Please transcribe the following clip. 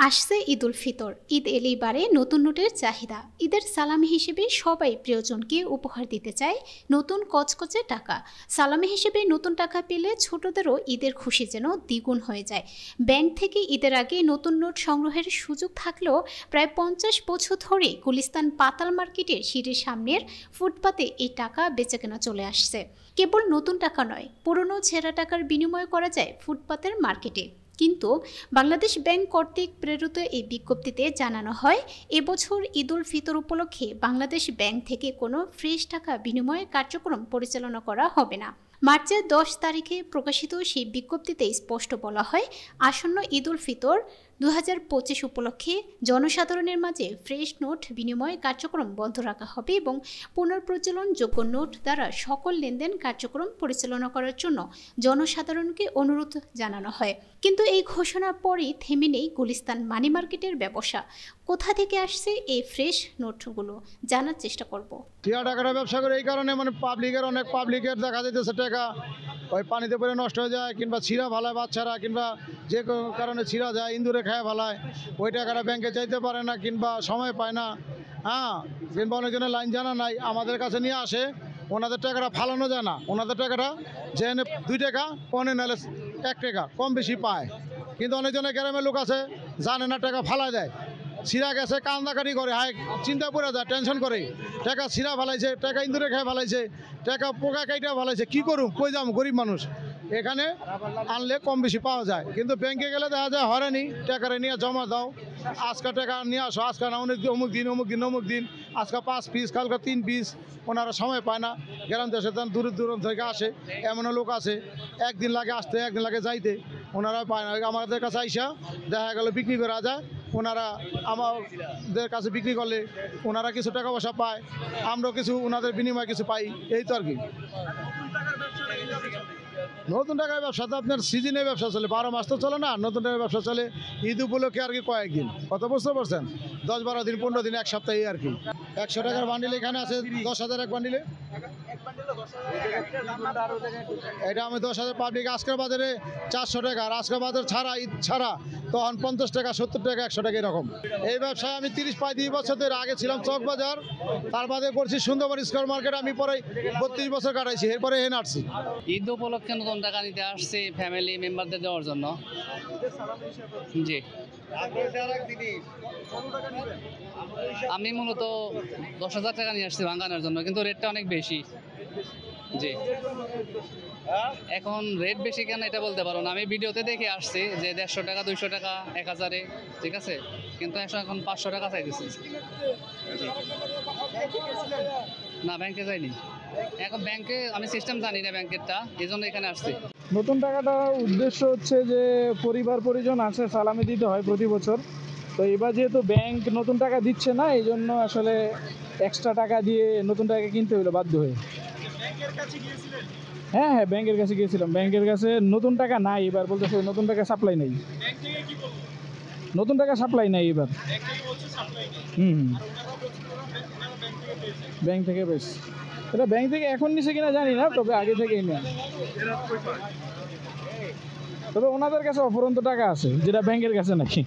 আসছে ঈদুল ফিতর। ঈদ এলেই বাড়ে নতুন নোটের চাহিদা। ঈদের সালামি হিসেবে সবাই প্রিয়জনকে উপহার দিতে চায় নতুন কচকচে টাকা। সালামি হিসেবে নতুন টাকা পেলে ছোটদেরও ঈদের খুশি যেন দ্বিগুণ হয়ে যায়। ব্যাংক থেকে ঈদের আগে নতুন নোট সংগ্রহের সুযোগ থাকলেও প্রায় 50 বছর ধরে গুলিস্তান পাতাল মার্কেটের সিঁড়ির সামনের ফুটপাতে এই টাকা বেচাকেনা চলে আসছে। কেবল নতুন টাকা নয়, পুরনো ছেঁড়া টাকার বিনিময় করা যায় ফুটপাতের মার্কেটে। কিন্তু বাংলাদেশ ব্যাংক কর্তৃক প্রেরিত এই বিজ্ঞপ্তিতে জানানো হয়, এবছর ঈদুল ফিতর উপলক্ষে বাংলাদেশ ব্যাংক থেকে কোনো ফ্রেশ টাকা বিনিময় কার্যক্রম পরিচালনা করা হবে না। মার্চের 10 তারিখে প্রকাশিত সেই বিজ্ঞপ্তিতে স্পষ্ট বলা হয়, আসন্ন ঈদুল ফিতর 2025 উপলক্ষে জনসাধারণের মাঝে ফ্রেশ নোট বিনিময় কার্যক্রম বন্ধ রাখা হবে এবং পুনঃপ্রচলনযোগ্য নোট দ্বারা সকল লেনদেন কার্যক্রম পরিচালনা করার জন্য জনসাধারণকে অনুরোধ জানানো হয়। কিন্তু এই ঘোষণার পরই থেমে নেই গুলিস্তান মানি মার্কেটের ব্যবসা। কোথা থেকে আসছে এই ফ্রেশ নোটগুলো জানার চেষ্টা করব। টাকাটা ব্যবসা করে এই কারণে অনেক পাবলিকের দেখা যাইতেছে টাকা ওই পানিতে পড়ে নষ্ট হয়ে যায়, কিংবা ছিঁড়া ভালায় বাচ্চারা, কিংবা যে কোনো কারণে ছিঁড়া যায়, ইন্দুরে খায় ভালায়, ওই টাকাটা ব্যাংকে চাইতে পারে না কিংবা সময় পায় না। কিংবা অনেকজনের লাইন জানা নাই, আমাদের কাছে নিয়ে আসে, ওনাদের টাকাটা ফালানো যায় না, ওনাদের টাকাটা যে 2 টাকা পনে নাহলে 1 টাকা কম বেশি পায়। কিন্তু অনেকজনের গ্রামের লোক আছে জানে না, টাকা ফালা দেয়, ছিঁড়া গেছে কান্দাকাটি করে, চিন্তা করে যায়, টেনশন করে, টাকা ছিঁড়া ফালাইছে, টাকা ইন্দুরে খেয়ে ফালাইছে, টাকা পোকা কাইটা ফালাইছে, কী করুম, কই যাম, গরিব মানুষ। এখানে আনলে কম বেশি পাওয়া যায়, কিন্তু ব্যাংকে গেলে দেখা যায় হয়রানি, টাকারে নিয়ে জমা দাও, আজকে টাকা নিয়ে আসো, আজকে না অমুক দিন, আজকে 5 পিস, কালকে 3 পিস, ওনারা সময় পায় না। গ্রাম দেশে দূর দূরান্ত থেকে আসে, এমনও লোক আছে একদিন লাগে আসতে, একদিন লাগে যাইতে, ওনারা পায় না। আমাদের কাছে আইসা দেখা গেল বিক্রি করা যায়, ওনারা আমাদের কাছে বিক্রি করলে ওনারা কিছু টাকা পয়সা পায়, আমরাও কিছু ওনাদের বিনিময়ে কিছু পাই, এই তো আর কি। নতুন টাকার ব্যবসা তো আপনার সিজনে ব্যবসা চলে, 12 মাস তো চলে না। নতুন টাকার ব্যবসা চলে ঈদ উপলক্ষে আর কি, কয়েকদিন, কত বুঝতে পারছেন, 10-12 দিন, 15 দিন, এক সপ্তাহে আর কি। 100 টাকার বান্ডিল এখানে আছে 10,000 এক বান্ডিলে, এটা আমি 10,000 পাবলিক আজকের বাজারে 400 টাকা, আর আজকের বাজার ছাড়া, ঈদ ছাড়া তখন 50 টাকা, 70 টাকা, 100 টাকা এরকম। এই ব্যবসায় আমি 30-35 বছর ধরে, আগে ছিলাম চক বাজার, তার বাদে করছি সুন্দরবন স্কয়ার মার্কেট, আমি পরে 32 বছর কাটাইছি, এরপরে এখানে আসছি। ঈদ উপলক্ষে নতুন টাকা নিতে আসছি ফ্যামিলি মেম্বারদের দেওয়ার জন্য। জি, আমি মূলত 10,000 টাকা নিয়ে আসছি ভাঙানোর জন্য, কিন্তু রেটটা অনেক বেশি। জি, এখন রেট বেশি কেন এটা বলতে পারো না, আমি ভিডিওতে দেখে আসছি যে 150 টাকা, 200 টাকা, 1000-এ, ঠিক আছে, কিন্তু এখন 500 টাকা চাইতেছি। না, ব্যাংকে যাইনি, এখন ব্যাংকে আমি সিস্টেম জানি না ব্যাংকেরটা, এই জন্য এখানে আসছি। নতুন টাকাটা উদ্দেশ্য হচ্ছে যে পরিবার পরিজন আছে, সালামি দিতে হয় প্রতি বছর। তো এবার যেহেতু ব্যাংক নতুন টাকা দিচ্ছে না, এই জন্য আসলে এক্সট্রা টাকা দিয়ে নতুন টাকা কিনতে হলো বাধ্য হয়ে। হ্যাঁ, ব্যাংকের কাছে গিয়েছিলাম, ব্যাংকের কাছে নতুন টাকা নাই এবার, বলতেছে নতুন টাকা সাপ্লাই নেই, নতুন টাকা সাপ্লাই নাই এবার। ব্যাংক থেকে বেশ, এটা ব্যাংক থেকে এখন নিচে কিনা জানি না, তবে আগে থেকেই নেয়। তবে ওনাদের কাছে অফুরন্ত টাকা আছে, যেটা ব্যাংকের কাছে নাকি।